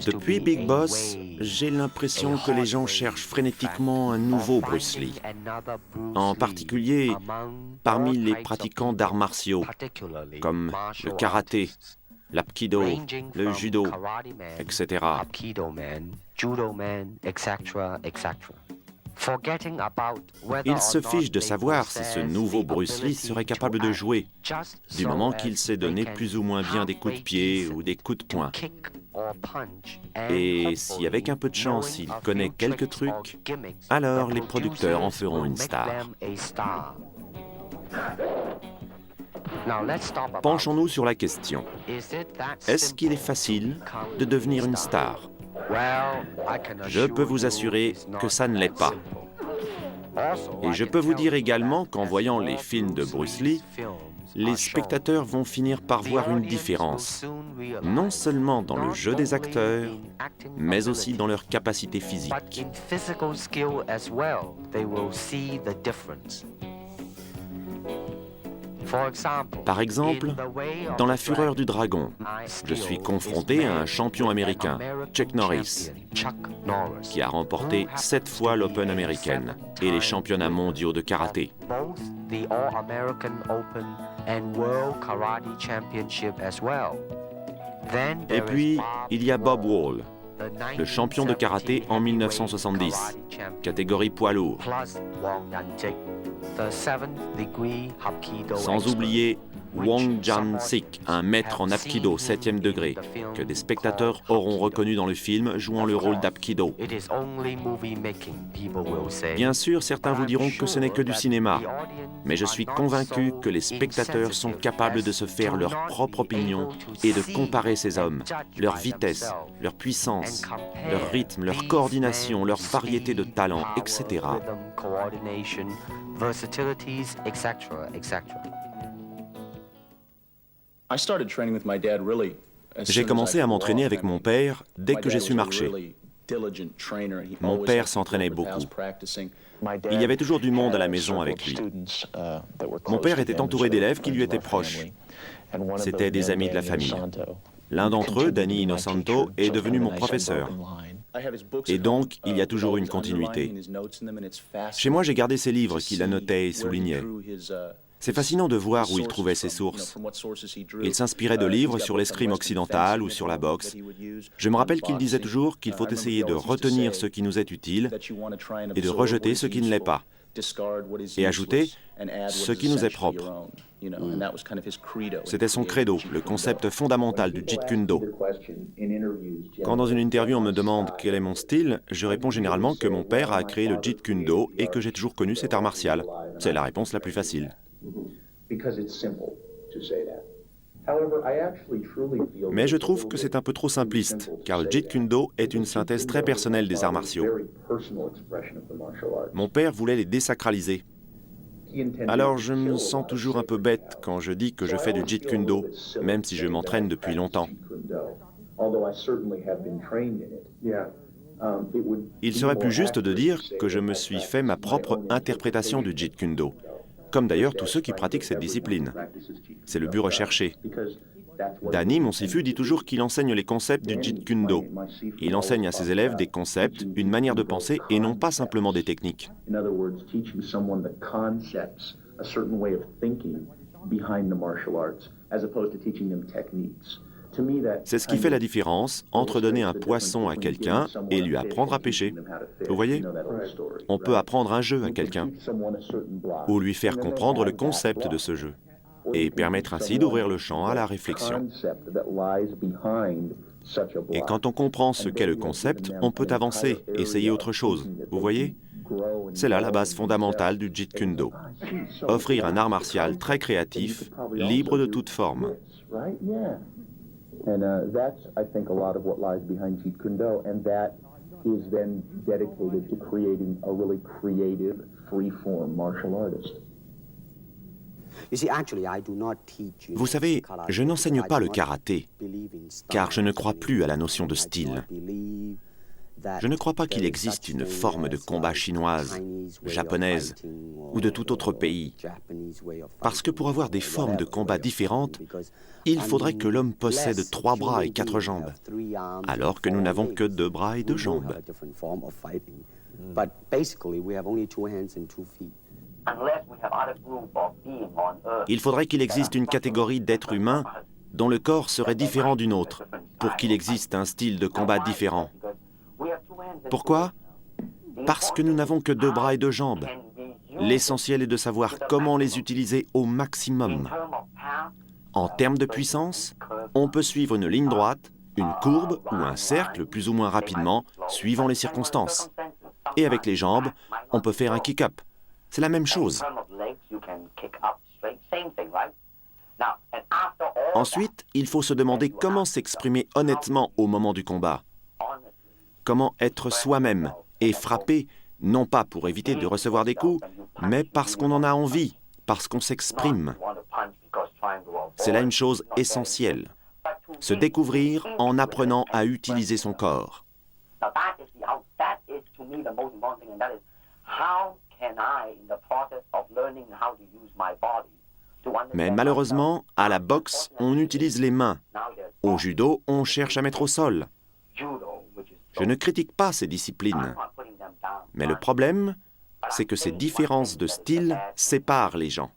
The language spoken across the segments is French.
Depuis Big Boss, j'ai l'impression que les gens cherchent frénétiquement un nouveau Bruce Lee, en particulier parmi les pratiquants d'arts martiaux, comme le karaté, l'apkido, le judo, etc. Ils se fichent de savoir si ce nouveau Bruce Lee serait capable de jouer, du moment qu'il sait donner plus ou moins bien des coups de pied ou des coups de poing. Et si avec un peu de chance il connaît quelques trucs, alors les producteurs en feront une star. Penchons-nous sur la question. Est-ce qu'il est facile de devenir une star ? Je peux vous assurer que ça ne l'est pas. Et je peux vous dire également qu'en voyant les films de Bruce Lee, les spectateurs vont finir par voir une différence, non seulement dans le jeu des acteurs, mais aussi dans leur capacité physique. Par exemple, dans La Fureur du Dragon, je suis confronté à un champion américain, Chuck Norris, qui a remporté 7 fois l'Open américaine et les championnats mondiaux de karaté. Et puis, il y a Bob Wall, le champion de karaté en 1970, catégorie poids lourd. Sans oublier Wong Jan-sik, un maître en Apkido 7e degré, que des spectateurs auront reconnu dans le film jouant le rôle d'Apkido. Bien sûr, certains vous diront que ce n'est que du cinéma, mais je suis convaincu que les spectateurs sont capables de se faire leur propre opinion et de comparer ces hommes, leur vitesse, leur puissance, leur rythme, leur coordination, leur variété de talents, etc. J'ai commencé à m'entraîner avec mon père dès que j'ai su marcher. Mon père s'entraînait beaucoup. Il y avait toujours du monde à la maison avec lui. Mon père était entouré d'élèves qui lui étaient proches. C'étaient des amis de la famille. L'un d'entre eux, Danny Innocento, est devenu mon professeur. Et donc, il y a toujours une continuité. Chez moi, j'ai gardé ses livres qu'il annotait et soulignait. C'est fascinant de voir où il trouvait ses sources. Il s'inspirait de livres sur l'escrime occidentale ou sur la boxe. Je me rappelle qu'il disait toujours qu'il faut essayer de retenir ce qui nous est utile et de rejeter ce qui ne l'est pas. Et ajouter ce qui nous est propre. C'était son credo, le concept fondamental du Jeet Kune Do. Quand dans une interview on me demande quel est mon style, je réponds généralement que mon père a créé le Jeet Kune Do et que j'ai toujours connu cet art martial. C'est la réponse la plus facile. Mais je trouve que c'est un peu trop simpliste, car le Jeet Kune Do est une synthèse très personnelle des arts martiaux. Mon père voulait les désacraliser. Alors je me sens toujours un peu bête quand je dis que je fais du Jeet Kune Do, même si je m'entraîne depuis longtemps. Il serait plus juste de dire que je me suis fait ma propre interprétation du Jeet Kune Do, comme d'ailleurs tous ceux qui pratiquent cette discipline. C'est le but recherché. Danny, mon sifu, dit toujours qu'il enseigne les concepts du Jeet Kune Do. Il enseigne à ses élèves des concepts, une manière de penser et non pas simplement des techniques. C'est ce qui fait la différence entre donner un poisson à quelqu'un et lui apprendre à pêcher. Vous voyez ? On peut apprendre un jeu à quelqu'un ou lui faire comprendre le concept de ce jeu et permettre ainsi d'ouvrir le champ à la réflexion. Et quand on comprend ce qu'est le concept, on peut avancer, essayer autre chose. Vous voyez ? C'est là la base fondamentale du Jeet Kune Do. Offrir un art martial très créatif, libre de toute forme. And that's, I think, a lot of what lies behind Jeet Kune Do, and that is then dedicated to creating a really creative, free-form martial artist. Vous savez, je n'enseigne pas le karaté, car je ne crois plus à la notion de style. Je ne crois pas qu'il existe une forme de combat chinoise, japonaise ou de tout autre pays, parce que pour avoir des formes de combat différentes, il faudrait que l'homme possède 3 bras et 4 jambes, alors que nous n'avons que 2 bras et 2 jambes. Il faudrait qu'il existe une catégorie d'êtres humains dont le corps serait différent d'une autre, pour qu'il existe un style de combat différent. Pourquoi? Parce que nous n'avons que 2 bras et 2 jambes. L'essentiel est de savoir comment les utiliser au maximum. En termes de puissance, on peut suivre une ligne droite, une courbe ou un cercle plus ou moins rapidement, suivant les circonstances. Et avec les jambes, on peut faire un kick-up. C'est la même chose. Ensuite, il faut se demander comment s'exprimer honnêtement au moment du combat. Comment être soi-même et frapper, non pas pour éviter de recevoir des coups, mais parce qu'on en a envie, parce qu'on s'exprime. C'est là une chose essentielle. Se découvrir en apprenant à utiliser son corps. Mais malheureusement, à la boxe, on utilise les mains. Au judo, on cherche à mettre au sol. Je ne critique pas ces disciplines. Mais le problème, c'est que ces différences de style séparent les gens.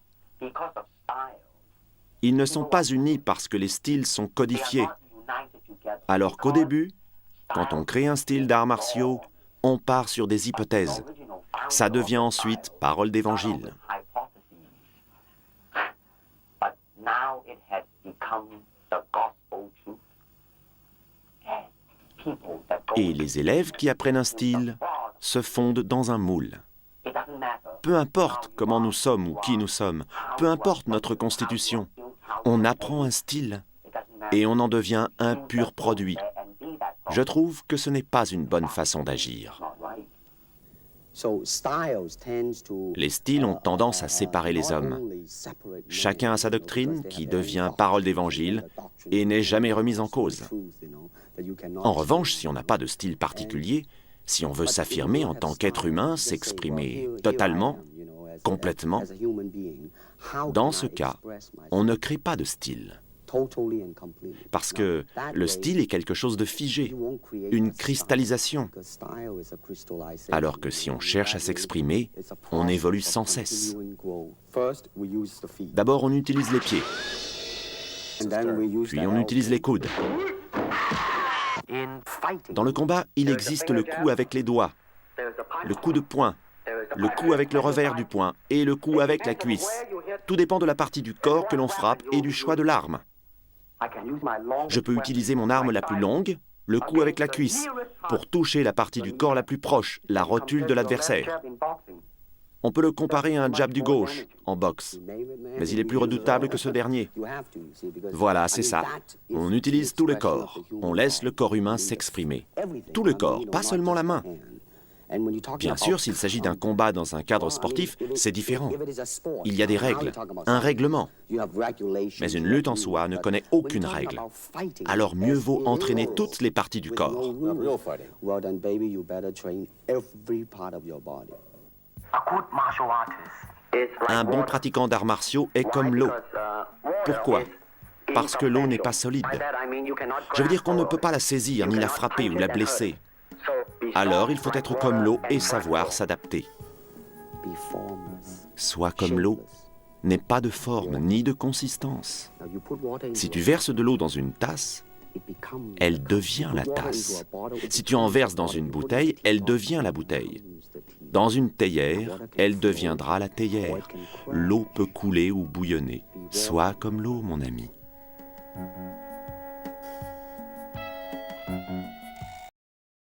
Ils ne sont pas unis parce que les styles sont codifiés. Alors qu'au début, quand on crée un style d'arts martiaux, on part sur des hypothèses. Ça devient ensuite parole d'évangile. Et les élèves qui apprennent un style se fondent dans un moule. Peu importe comment nous sommes ou qui nous sommes, peu importe notre constitution, on apprend un style et on en devient un pur produit. Je trouve que ce n'est pas une bonne façon d'agir. Les styles ont tendance à séparer les hommes. Chacun a sa doctrine qui devient parole d'évangile et n'est jamais remise en cause. En revanche, si on n'a pas de style particulier, si on veut s'affirmer en tant qu'être humain, s'exprimer totalement, complètement, dans ce cas, on ne crée pas de style. Parce que le style est quelque chose de figé, une cristallisation. Alors que si on cherche à s'exprimer, on évolue sans cesse. D'abord, on utilise les pieds. Puis on utilise les coudes. Dans le combat, il existe le coup avec les doigts, le coup de poing, le coup avec le revers du poing et le coup avec la cuisse. Tout dépend de la partie du corps que l'on frappe et du choix de l'arme. Je peux utiliser mon arme la plus longue, le coup avec la cuisse, pour toucher la partie du corps la plus proche, la rotule de l'adversaire. On peut le comparer à un jab du gauche en boxe, mais il est plus redoutable que ce dernier. Voilà, c'est ça. On utilise tout le corps. On laisse le corps humain s'exprimer. Tout le corps, pas seulement la main. Bien sûr, s'il s'agit d'un combat dans un cadre sportif, c'est différent. Il y a des règles, un règlement. Mais une lutte en soi ne connaît aucune règle. Alors mieux vaut entraîner toutes les parties du corps. Un bon pratiquant d'arts martiaux est comme l'eau. Pourquoi? Parce que l'eau n'est pas solide. Je veux dire qu'on ne peut pas la saisir, ni la frapper ou la blesser. Alors, il faut être comme l'eau et savoir s'adapter. Sois comme l'eau, n'aie pas de forme ni de consistance. Si tu verses de l'eau dans une tasse, elle devient la tasse. Si tu en verses dans une bouteille, elle devient la bouteille. Dans une théière, elle deviendra la théière. L'eau peut couler ou bouillonner. Sois comme l'eau, mon ami.